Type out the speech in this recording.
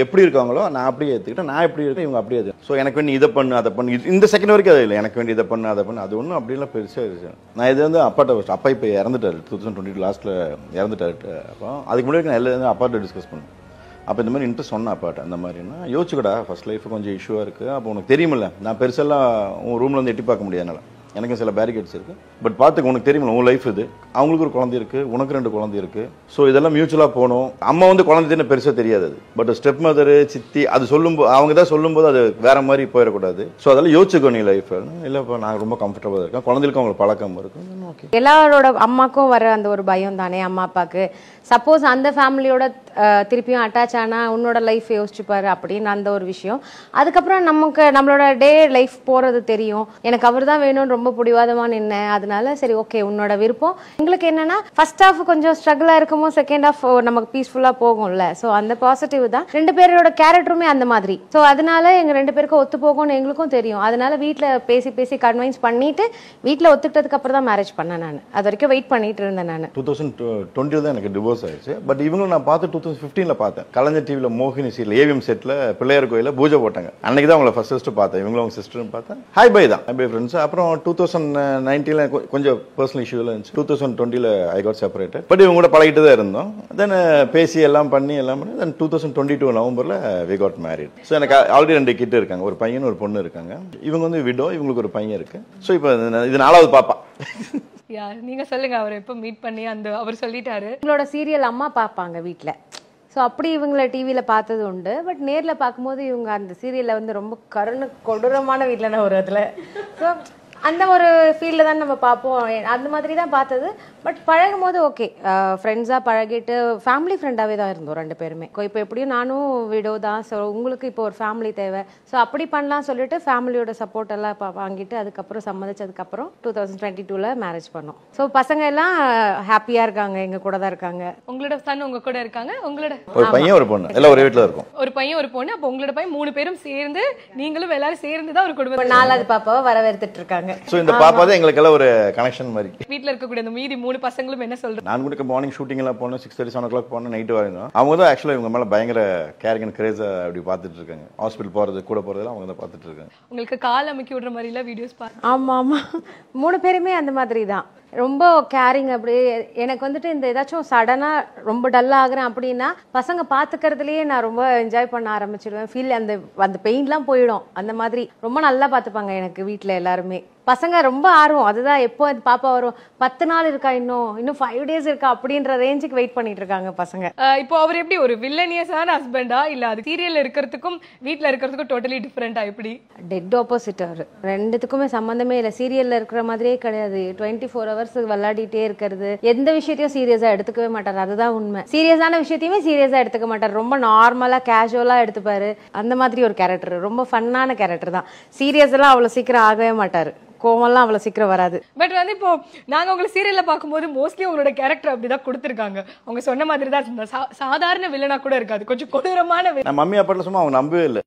எப்படி இருக்காங்களோ நான் அப்படியே ஏற்றுக்கிட்டேன், நான் எப்படி இருக்கேன் இவங்க அப்படியே. ஸோ எனக்கு வேண்டி இதை பண்ணு அதை பண்ணு, இந்த செகண்ட் வரைக்கும் அது இல்லை. எனக்கு வேண்டி இதை பண்ணு அதை பண்ணு, அது ஒன்றும் அப்படிலாம் பெருசாக இருந்துச்சு. நான் இது வந்து அப்பா இப்போ இறந்துட்டாரு, 2022 லாஸ்ட்டில் இறந்துட்டாரு. அப்போ அதுக்கு முன்னாடி நான் எல்லாரும் அப்பாட்ட டிஸ்கஸ் பண்ணேன். அப்போ இந்த மாதிரி இன்ட்ரெஸ்ட் சொன்னேன் அப்பாட்ட, அந்த மாதிரினா யோசிச்சுக்கடா ஃபர்ஸ்ட் லைஃப் கொஞ்சம் இஷ்யூவாக இருக்குது. அப்போ உனக்கு தெரியுமில்ல, நான் பெருசெல்லாம் உன் ரூமில் வந்து எட்டி பார்க்க முடியாதுனால எனக்கு சில பேரிகேட்ஸ் இருக்குது. பட் பார்த்துக்க, உனக்கு தெரியுமில்ல உன் லைஃப் இது, அவங்களுக்கு ஒரு குழந்தை இருக்குது, உனக்கு 2 குழந்தை இருக்குது. ஸோ இதெல்லாம் மியூச்சுவலாக போகணும். அம்மா வந்து குழந்தைன்னு பெருசாக தெரியாது அது, பட் ஸ்டெப் மதரு சித்தி அது சொல்லும்போது அவங்க தான் சொல்லும்போது அது வேற மாதிரி போயிடக்கூடாது. ஸோ அதெல்லாம் யோசிச்சுக்கோ நீ லைஃப். இல்லைப்பா நான் ரொம்ப கம்ஃபர்டபுளாக இருக்கேன், குழந்தைகளுக்கும் அவங்களுக்கு பழக்கம் இருக்கும். ஓகே, எல்லாரோட அம்மாக்கும் வர அந்த ஒரு பயம் தானே அம்மா அப்பாவுக்கு. சப்போஸ் அந்த ஃபேமிலியோட திருப்பியும் அட்டாச் ஆனா உன்னோட லைஃப் யோசிச்சுப்பாரு அப்படின்னு அந்த ஒரு விஷயம். அதுக்கப்புறம் நம்மளோட டே லைஃப் போறது தெரியும். எனக்கு அவர் தான் வேணும்னு ரொம்ப பிடிவாதமா நின்னேன். அதனால சரி ஓகே உன்னோட விருப்பம். எங்களுக்கு என்னன்னா ஃபர்ஸ்ட் ஹாஃப் கொஞ்சம் ஸ்ட்ரகிளா இருக்குமோ, செகண்ட் ஹாஃப் நமக்கு பீஸ்ஃபுல்லா போகும்ல. ஸோ அந்த பாசிட்டிவ் தான். 2 பேரோட கேரக்டருமே அந்த மாதிரி. ஸோ அதனால எங்க 2 பேருக்கும் ஒத்து போகும்னு எங்களுக்கும் தெரியும். அதனால வீட்டில் பேசி கன்வின்ஸ் பண்ணிட்டு வீட்டில் ஒத்துக்கிட்டதுக்கு அப்புறம் தான் மேரேஜ் பண்ணேன். நான் அது வரைக்கும் வெயிட் பண்ணிட்டு இருந்தேன். நான் 2020 தான் எனக்கு டிவோர்ஸ் ஆயிடுச்சு. பட் இவங்களும் நான் பார்த்து 2015 பார்த்தேன். கலைஞர் டிவியில் மோகினி சீரியல் ஏவிஎம் செட்டில் பிள்ளையார் கோயிலில் பூஜை போட்டாங்க. அன்னைக்கு தான் அவங்கள ஃபர்ஸ்ட் பார்த்தேன். இவங்களும் அவங்க சிஸ்டர்னு பார்த்தேன். ஹாய் பை தான், ஹாய் பை ஃப்ரெண்ட்ஸ். அப்புறம் 2019 கொஞ்சம் பர்சனல் இஷ்யூலாம் இருந்துச்சு. 2020 ஐ காட் செப்பரேட்டட். பட் இவங்க கூட பழகிட்டு தான் இருந்தோம். தென் பேசி எல்லாம் பண்ணி தென் 2022 நவம்பரில் வி காட் மேரிட். ஸோ எனக்கு ஆல்ரெடி 2 கிட்ட இருக்காங்க, ஒரு பையன் ஒரு பொண்ணு இருக்காங்க. இவங்க வந்து விடோ, இவங்களுக்கு ஒரு பையன் இருக்கு. ஸோ இப்போ இது 4வது பாப்பா. நீங்க சொல்லுங்க, அவர் எப்போ மீட் பண்ணி அவர் சொல்லிட்டாரு. இவங்களோட சீரியல் அம்மா பார்ப்பாங்க வீட்டில். ஸோ அப்படி இவங்களை டிவியில் பார்த்தது உண்டு. பட் நேரில் பார்க்கும்போது இவங்க அந்த சீரியலில் வந்து ரொம்ப கொடூரமான வீட்டில் நான் ஒரு இதில். ஸோ அந்த ஒரு ஃபீல்டில் தான் நம்ம பார்ப்போம். அந்த மாதிரி தான் பார்த்தது. பட் பழகும் போது ஓகே, ஃப்ரெண்ட்ஸாக பழகிட்டு ஃபேமிலி ஃப்ரெண்டாகவே தான் இருந்தோம் 2 பேருமே. இப்போ எப்படியும் நானும் விடோ தான். ஸோ உங்களுக்கு இப்போ ஒரு ஃபேமிலி தேவை, ஸோ அப்படி பண்ணலாம் சொல்லிட்டு ஃபேமிலியோட சப்போர்ட் எல்லாம் வாங்கிட்டு அதுக்கப்புறம் சம்மதிச்சதுக்கப்புறம் 2022 மேரேஜ் பண்ணோம். ஸோ பசங்க எல்லாம் ஹாப்பியாக இருக்காங்க, எங்கள் கூட தான் இருக்காங்க. உங்களோட சன் உங்க கூட இருக்காங்க, உங்களோட ஒரு பையன் ஒரு பொண்ணு எல்லாம் ஒரே வீட்டில் இருக்கும். ஒரு பையன் ஒரு பொண்ணு. அப்போ உங்களோட பையன் 3 பேரும் சேர்ந்து நீங்களும் எல்லாரும் சேர்ந்து தான் ஒரு குடும்பம். 4வது பாப்பாவை வரவேற்றுட்டு இருக்காங்க. ஸோ இந்த பாப்பா தான் எங்களுக்கெல்லாம் ஒரு கனெக்ஷன் மாதிரி. வீட்டில் இருக்கக்கூடிய அந்த மீதி 3 பசங்களும் என்ன சொல்றேன், நான் கூட மார்னிங் ஷூட்டிங் எல்லாம் போனோம், 6:30 7 o'clock போனோம், நைட்டு வரையும். அவங்க தான் ஆக்சுவலாக இவங்க மேலே பயங்கர கேரிங் அண்ட் கிரேஸா அப்படி பார்த்துட்டு இருக்காங்க. ஹாஸ்பிட்டல் போறது கூட போறதெல்லாம் அவங்க தான் பார்த்துட்டு இருக்காங்க. உங்களுக்கு கால் அமைக்கி விடுற மாதிரி எல்லாம் வீடியோஸ் பாருங்க. ஆமா 3 பேருமே அந்த மாதிரி தான், ரொம்ப கேரிங். அப்படி எனக்கு வந்துட்டு இந்த ஏதாச்சும் சடனா ரொம்ப டல்லா ஆகுறேன் அப்படின்னா பசங்க பாத்துக்கிறதுலயே நான் ரொம்ப என்ஜாய் பண்ண ஆரம்பிச்சிடுவேன். ஃபீல் அந்த பெயின்லாம் போயிடும். அந்த மாதிரி ரொம்ப நல்லா பாத்துப்பாங்க எனக்கு வீட்டுல எல்லாருமே. பசங்க ரொம்ப ஆர்வம், அதுதான் எப்போ பாப்பா வரும், 10 நாள் இருக்கா, இன்னும் 5 days இருக்கா அப்படின்ற ரேஞ்சுக்கு வெயிட் பண்ணிட்டு இருக்காங்க பசங்க. இப்போ அவர் எப்படி ஒரு வில்லனியஸான ஹஸ்பண்டா இல்ல அது சீரியல்ல இருக்கிறதுக்கும் வீட்ல இருக்கிறதுக்கும் டோட்டலி டிஃபரெண்டா? எப்படி டெட் ஆப்போசிட். அவர் 2த்துக்குமே சம்பந்தமே இல்லை. சீரியல்ல இருக்கிற மாதிரியே கிடையாது. 24 hours விளையாடிட்டே இருக்கிறது, எந்த விஷயத்தையும் சீரியஸா எடுத்துக்கவே மாட்டார். அதுதான் உண்மை. சீரியஸான விஷயத்தையுமே சீரியஸா எடுத்துக்க மாட்டார். ரொம்ப நார்மலா கேஷுவலா எடுத்துப்பாரு. அந்த மாதிரி ஒரு கேரக்டர், ரொம்ப ஃபன்னான கேரக்டர் தான். சீரியஸ் எல்லாம் அவ்வளவு சீக்கிரம் ஆகவே மாட்டாரு. கோவம்லாம் அவ்வளவு சீக்கிரம் வராது. பட் வந்து இப்போ நாங்க உங்களை சீரியல்ல பார்க்கும்போது மோஸ்ட்லி உங்களோட கேரக்டர் அப்படிதான் கொடுத்துருக்காங்க. அவங்க சொன்ன மாதிரி தான் சாதாரண வில்லனா கூட இருக்காது, கொஞ்சம் கொடூரமான. மம்மி அப்பாட்ட சும்மா அவங்க நம்பவே இல்லை.